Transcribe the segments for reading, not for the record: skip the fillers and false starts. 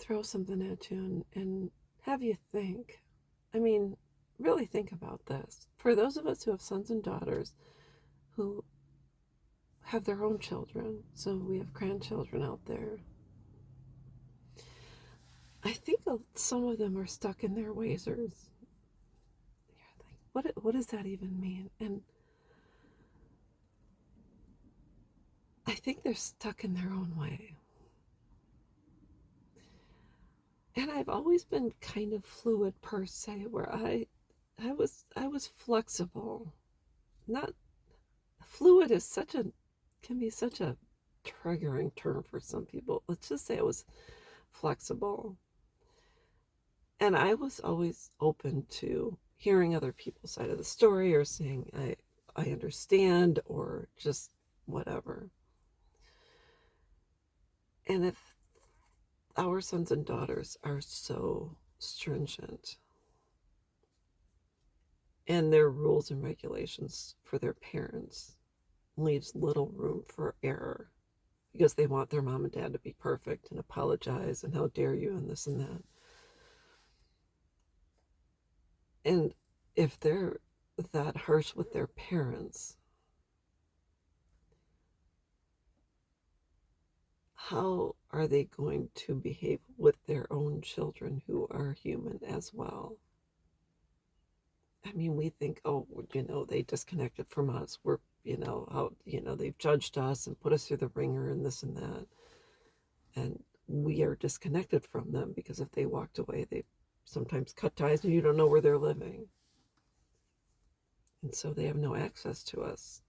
throw something at you and have you think. I mean, really think about this. For those of us who have sons and daughters who have their own children, so we have grandchildren out there, I think some of them are stuck in their ways. Or what does that even mean? And I think they're stuck in their own way. And I've always been kind of fluid per se, where I was flexible. Not fluid is can be such a triggering term for some people. Let's just say I was flexible. And I was always open to hearing other people's side of the story, or saying I understand, or just whatever. And if our sons and daughters are so stringent and their rules and regulations for their parents leaves little room for error, because they want their mom and dad to be perfect and apologize and how dare you and this and that. And if they're that harsh with their parents, how are they going to behave with their own children who are human as well? I mean, we think, oh, they disconnected from us. We're, how, they've judged us and put us through the ringer and this and that. And we are disconnected from them, because if they walked away, they sometimes cut ties and you don't know where they're living. And so they have no access to us.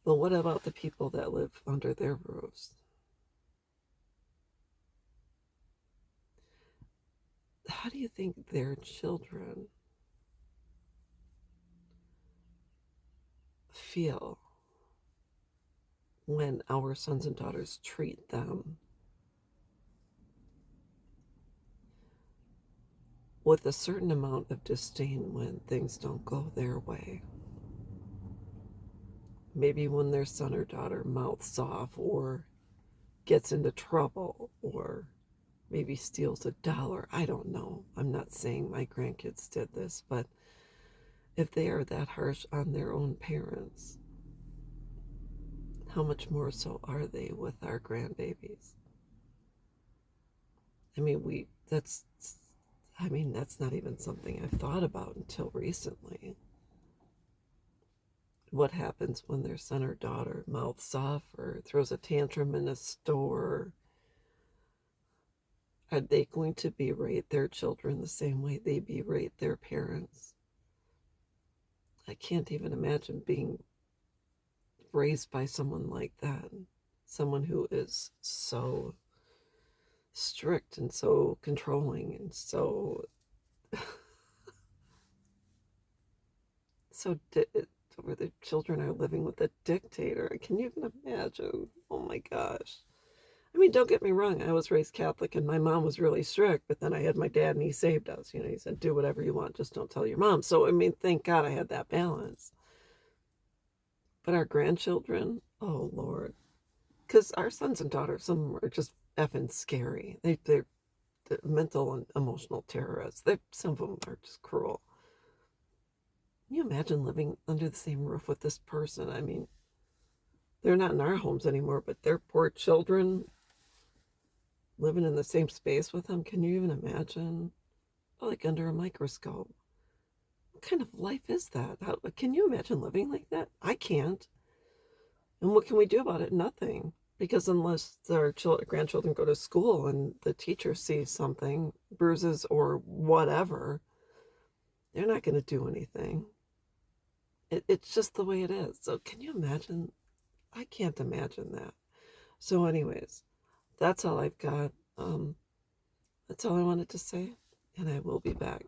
But what about the people that live under their roofs? How do you think their children feel when our sons and daughters treat them with a certain amount of disdain when things don't go their way? Maybe when their son or daughter mouths off, or gets into trouble, or maybe steals $1. I don't know. I'm not saying my grandkids did this, but if they are that harsh on their own parents, how much more so are they with our grandbabies? I mean, that's not even something I've thought about until recently. What happens when their son or daughter mouths off or throws a tantrum in a store? Are they going to berate their children the same way they berate their parents? I can't even imagine being raised by someone like that. Someone who is so strict and so controlling and so where the children are living with a dictator. Can you even imagine? Oh my gosh. I mean, don't get me wrong, I was raised Catholic and my mom was really strict, but then I had my dad and he saved us. He said, do whatever you want, just don't tell your mom. So, I mean, thank God I had that balance. But our grandchildren, oh Lord. Because our sons and daughters, some of them are just effing scary. They're mental and emotional terrorists. Some of them are just cruel. Can you imagine living under the same roof with this person? I mean, they're not in our homes anymore, but their poor children living in the same space with them. Can you even imagine? Like under a microscope. What kind of life is that? Can you imagine living like that? I can't. And what can we do about it? Nothing. Because unless our grandchildren go to school and the teacher sees something, bruises or whatever, they're not going to do anything. It's just the way it is. So can you imagine? I can't imagine that. So anyways, that's all I've got. That's all I wanted to say, and I will be back.